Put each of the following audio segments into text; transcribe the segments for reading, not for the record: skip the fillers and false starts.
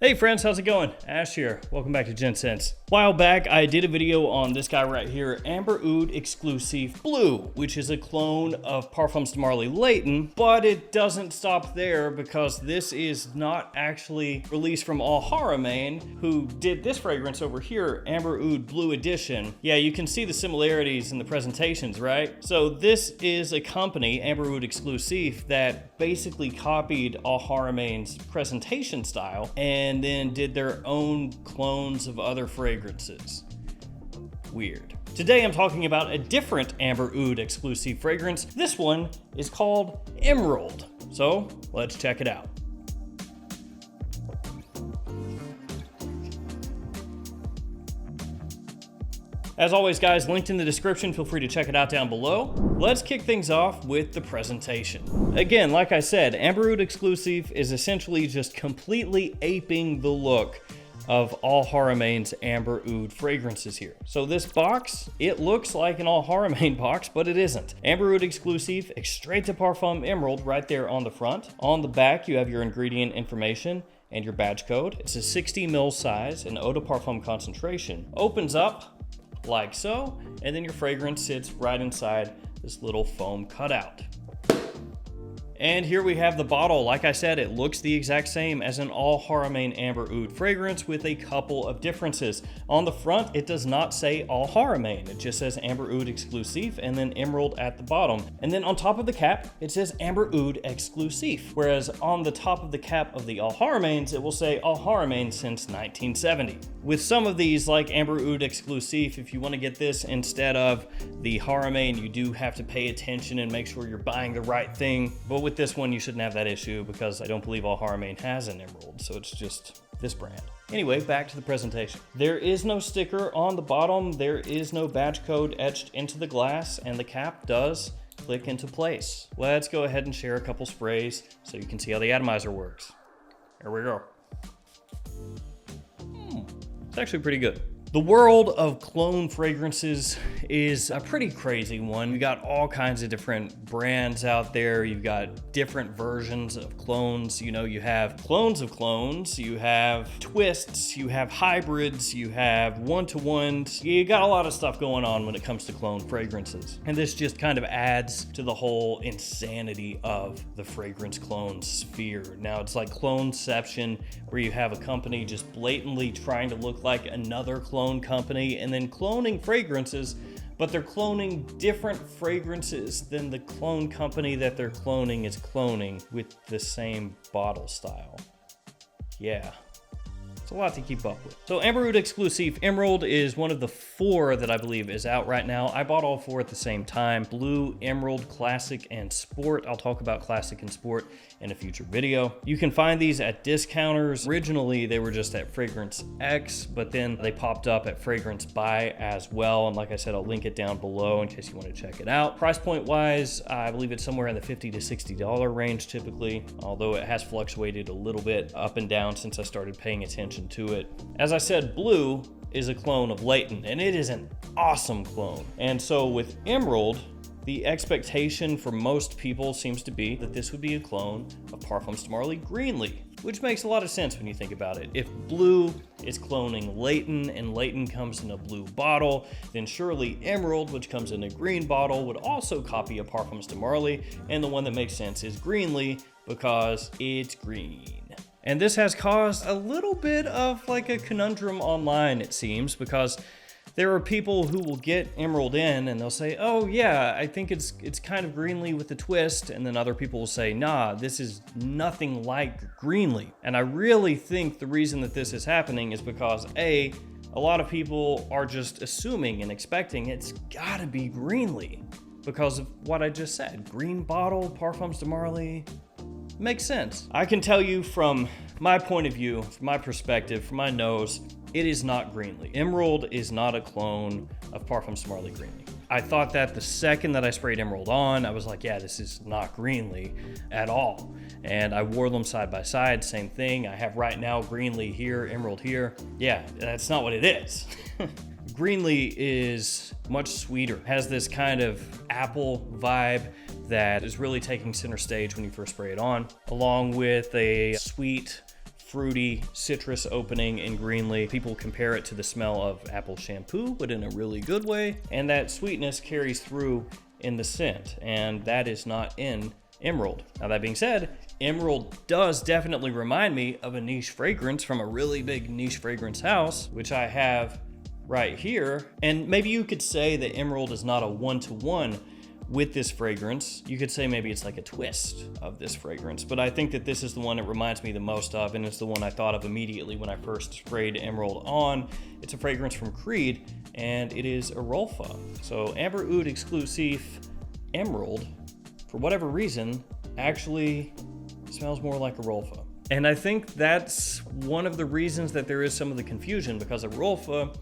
Hey friends, how's it going? Ash here. Welcome back to Gents. A while back, I did a video on this guy right here, Amber Oud Exclusif Blue, which is a clone of Parfums de Marly Layton, but it doesn't stop there because this is not actually released from Al Haramain, who did this fragrance over here, Amber Oud Blue Edition. Yeah, you can see the similarities in the presentations, right? So this is a company, Amber Oud Exclusif, that basically copied Al Haramain's presentation style and then did their own clones of other fragrances. Weird. Today I'm talking about a different Amber Oud Exclusif fragrance. This one is called Emerald. So let's check it out. As always, guys, linked in the description. Feel free to check it out down below. Let's kick things off with the presentation. Again, like I said, Amber Oud Exclusif is essentially just completely aping the look of Al Haramain's Amber Oud fragrances here. So this box, it looks like an Al Haramain box, but it isn't. Amber Oud Exclusif, Extrait de Parfum Emerald right there on the front. On the back, you have your ingredient information and your badge code. It's a 60 ml size and eau de parfum concentration. Opens up like so, and then your fragrance sits right inside this little foam cutout. And here we have the bottle. Like I said, it looks the exact same as an Al Haramain Amber Oud fragrance with a couple of differences. On the front, it does not say Al Haramain. It just says Amber Oud Exclusif and then Emerald at the bottom. And then on top of the cap, it says Amber Oud Exclusif. Whereas on the top of the cap of the Al Haramains, it will say Al Haramain since 1970. With some of these, like Amber Oud Exclusif, if you want to get this instead of the Haramain, you do have to pay attention and make sure you're buying the right thing. But with this one, you shouldn't have that issue because I don't believe Al Haramain has an emerald, so it's just this brand. Anyway, back to the presentation. There is no sticker on the bottom. There is no badge code etched into the glass, and the cap does click into place. Let's go ahead and share a couple sprays so you can see how the atomizer works. Here we go. It's actually pretty good. The world of cologne fragrances is a pretty crazy one. You got all kinds of different brands out there. You've got different versions of clones. You know, you have clones of clones, you have twists, you have hybrids, you have one-to-ones. You got a lot of stuff going on when it comes to cologne fragrances. And this just kind of adds to the whole insanity of the fragrance clone sphere. Now it's like cloneception, where you have a company just blatantly trying to look like another clone company and then cloning fragrances, but they're cloning different fragrances than the clone company that they're cloning is cloning with the same bottle style. Yeah. It's a lot to keep up with. So Amber Oud Exclusif Emerald is one of the 4 that I believe is out right now. I bought all 4 at the same time. Blue, Emerald, Classic, and Sport. I'll talk about Classic and Sport in a future video. You can find these at discounters. Originally, they were just at Fragrance X, but then they popped up at Fragrance Buy as well. And like I said, I'll link it down below in case you want to check it out. Price point wise, I believe it's somewhere in the $50 to $60 range typically, although it has fluctuated a little bit up and down since I started paying attention to it. As I said, Blue is a clone of Layton, and it is an awesome clone. And so with Emerald, the expectation for most people seems to be that this would be a clone of Parfums de Marly Greenley, which makes a lot of sense when you think about it. If Blue is cloning Layton and Layton comes in a blue bottle, then surely Emerald, which comes in a green bottle, would also copy a Parfums de Marly, and the one that makes sense is Greenley because it's green. And this has caused a little bit of like a conundrum online, it seems, because there are people who will get Emerald in and they'll say, oh yeah, I think it's kind of Greenley with a twist. And then other people will say, nah, this is nothing like Greenley. And I really think the reason that this is happening is because a lot of people are just assuming and expecting it's gotta be Greenley because of what I just said. Green bottle, Parfums de Marly. Makes sense. I can tell you from my point of view, from my perspective, from my nose, it is not Greenley. Emerald is not a clone of Parfums de Marly Greenley. I thought that the second that I sprayed Emerald on, I was like, yeah, this is not Greenley at all. And I wore them side by side, same thing. I have right now Greenley here, Emerald here. Yeah, that's not what it is. Greenley is much sweeter, has this kind of apple vibe that is really taking center stage when you first spray it on, along with a sweet fruity citrus opening in Greenley. People compare it to the smell of apple shampoo, but in a really good way. And that sweetness carries through in the scent, and that is not in Emerald. Now that being said, Emerald does definitely remind me of a niche fragrance from a really big niche fragrance house, which I have right here. And maybe you could say that Emerald is not a one-to-one with this fragrance. You could say maybe it's like a twist of this fragrance, but I think that this is the one it reminds me the most of, and it's the one I thought of immediately when I first sprayed Emerald on. It's a fragrance from Creed, and it is Arolfa. So Amber Oud Exclusif Emerald, for whatever reason, actually smells more like Arolfa. And I think that's one of the reasons that there is some of the confusion, because Arolfa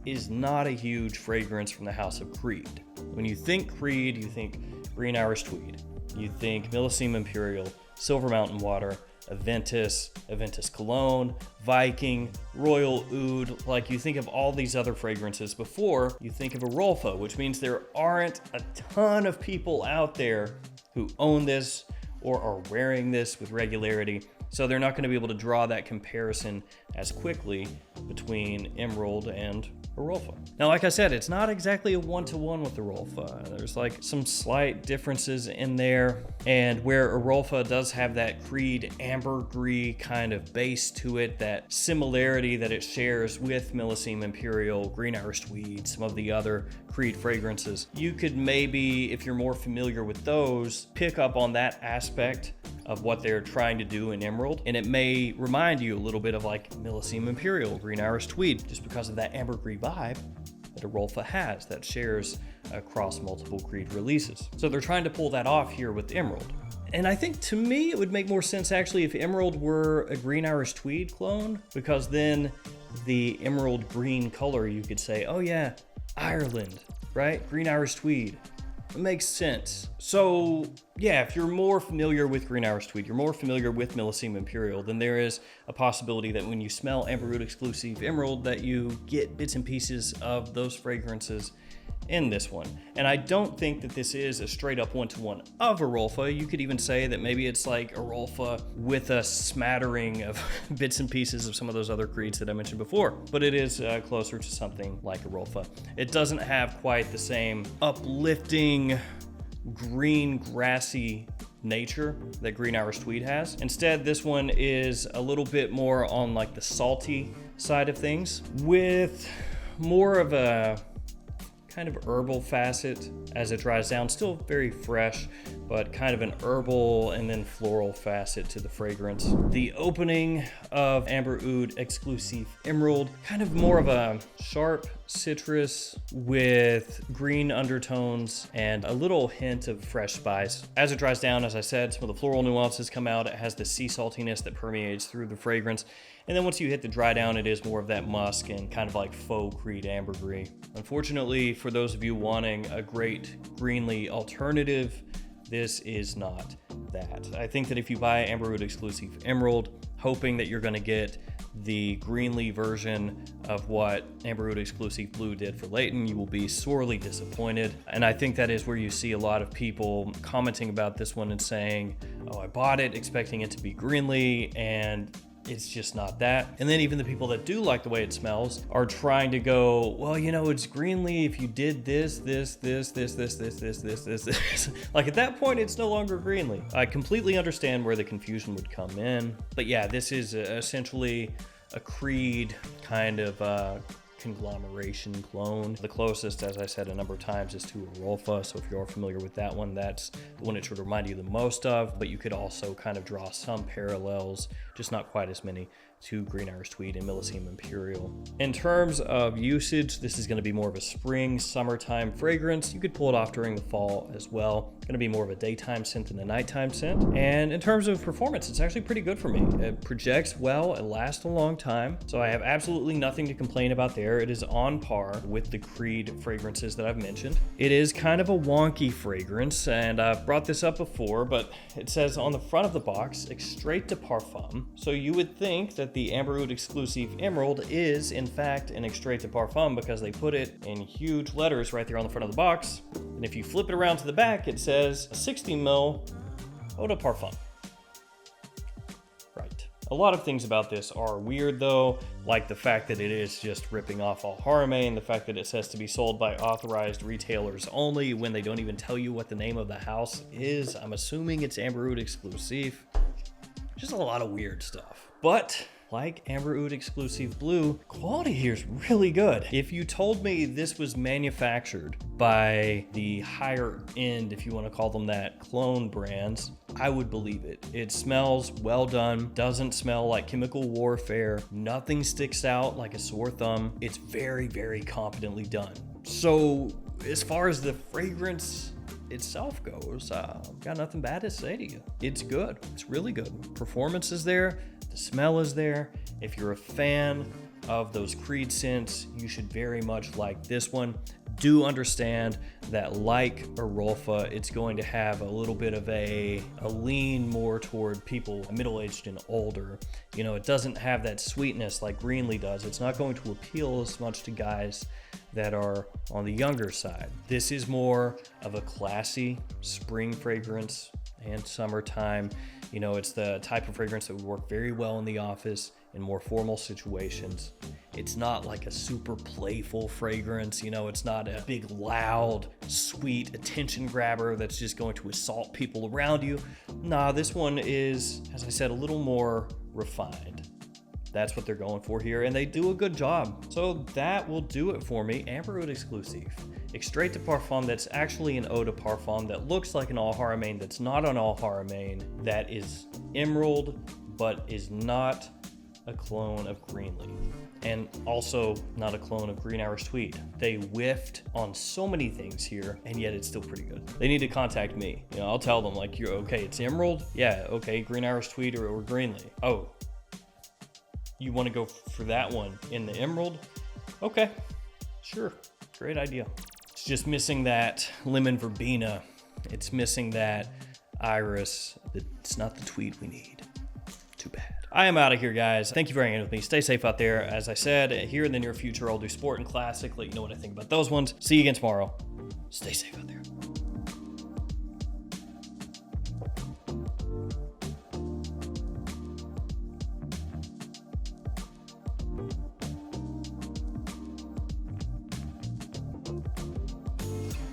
is not a huge fragrance from the house of Creed. When you think Creed, you think Green Irish Tweed. You think Millesime Imperial, Silver Mountain Water, Aventus, Aventus Cologne, Viking, Royal Oud. Like, you think of all these other fragrances before you think of Arolfa, which means there aren't a ton of people out there who own this or are wearing this with regularity. So they're not going to be able to draw that comparison as quickly between Emerald and Arolfa. Now, like I said, it's not exactly a one-to-one with Arolfa. There's like some slight differences in there. And where Arolfa does have that Creed ambergris kind of base to it, that similarity that it shares with Millesime Imperial, Green Irish Tweed, some of the other Creed fragrances, you could maybe, if you're more familiar with those, pick up on that aspect of what they're trying to do in Emerald, and it may remind you a little bit of like Millesime Imperial, Green Irish Tweed, just because of that ambergris vibe that Arolfa has that shares across multiple Creed releases. So they're trying to pull that off here with Emerald. And I think, to me, it would make more sense actually if Emerald were a Green Irish Tweed clone, because then the emerald green color, you could say, oh yeah, Ireland, right? Green Irish Tweed. It makes sense. So yeah, if you're more familiar with Green Irish Tweed, you're more familiar with Millesime Imperial, then there is a possibility that when you smell Amber Oud Exclusif Emerald, that you get bits and pieces of those fragrances in this one. And I don't think that this is a straight up one-to-one of Arolfa. You could even say that maybe it's like Arolfa with a smattering of bits and pieces of some of those other Creeds that I mentioned before, but it is closer to something like Arolfa. It doesn't have quite the same uplifting, green, grassy nature that Green Irish Tweed has. Instead, this one is a little bit more on like the salty side of things, with more of a kind of herbal facet as it dries down. Still very fresh, but kind of an herbal and then floral facet to the fragrance. The opening of Amber Oud Exclusif Emerald, kind of more of a sharp citrus with green undertones and a little hint of fresh spice. As it dries down, as I said, some of the floral nuances come out. It has the sea saltiness that permeates through the fragrance. And then once you hit the dry down, it is more of that musk and kind of like faux Creed ambergris. Unfortunately, for those of you wanting a great Greenley alternative, this is not that. I think that if you buy Amber Oud Exclusif Emerald, hoping that you're gonna get the Greenley version of what Amber Oud Exclusif Blue did for Layton, you will be sorely disappointed. And I think that is where you see a lot of people commenting about this one and saying, oh, I bought it expecting it to be Greenley, and it's just not that. And then even the people that do like the way it smells are trying to go, well, you know, it's Greenley if you did this. Like, at that point, it's no longer Greenley. I completely understand where the confusion would come in. But yeah, this is essentially a Creed kind of conglomeration clone. The closest, as I said a number of times, is to Arolfa, so if you're familiar with that one, that's the one it should remind you the most of, but you could also kind of draw some parallels, just not quite as many, to Green Irish Tweed and Millesime Imperial. In terms of usage, this is going to be more of a spring, summertime fragrance. You could pull it off during the fall as well. Going to be more of a daytime scent than a nighttime scent. And in terms of performance, it's actually pretty good for me. It projects well, it lasts a long time, so I have absolutely nothing to complain about there. It is on par with the Creed fragrances that I've mentioned. It is kind of a wonky fragrance, and I've brought this up before, but it says on the front of the box, extrait de parfum. So you would think that the Amber Oud Exclusif Emerald is in fact an extrait de parfum because they put it in huge letters right there on the front of the box. And if you flip it around to the back, it says 60 ml Eau de Parfum. Right. A lot of things about this are weird though, like the fact that it is just ripping off All Haramain, the fact that it says to be sold by authorized retailers only when they don't even tell you what the name of the house is. I'm assuming it's Oud Exclusif. Just a lot of weird stuff. But like Oud Exclusif Blue, quality here is really good. If you told me this was manufactured by the higher end, if you want to call them that, clone brands, I would believe it. It smells well done, doesn't smell like chemical warfare, nothing sticks out like a sore thumb. It's very, very competently done. So as far as the fragrance itself goes, got nothing bad to say to you. It's good. It's really good. Performance is there. The smell is there. If you're a fan of those Creed scents, you should very much like this one. Do understand that like Arolfa, it's going to have a little bit of a lean more toward people middle-aged and older. You know, it doesn't have that sweetness like Greenley does. It's not going to appeal as much to guys that are on the younger side. This is more of a classy spring fragrance and summertime. You know, it's the type of fragrance that would work very well in the office in more formal situations. It's not like a super playful fragrance. You know, it's not a big, loud, sweet attention grabber that's just going to assault people around you. Nah, this one is, as I said, a little more refined. That's what they're going for here, and they do a good job. So that will do it for me. Oud Exclusif. Extrait de Parfum that's actually an eau de parfum that looks like an All Haramain that's not an All Haramain, that is emerald, but is not a clone of Greenley. And also not a clone of Green Irish Tweed. They whiffed on so many things here, and yet it's still pretty good. They need to contact me. You know, I'll tell them like, you're okay, it's emerald? Yeah, okay, Green Irish Tweed or Greenley. Oh, you want to go for that one in the emerald? Okay, sure, great idea. It's just missing that lemon verbena. It's missing that iris. It's not the tweed we need. Too bad. I am out of here, guys. Thank you for hanging with me. Stay safe out there. As I said, here in the near future, I'll do sport and classic, let you know what I think about those ones. See you again tomorrow. Stay safe out there.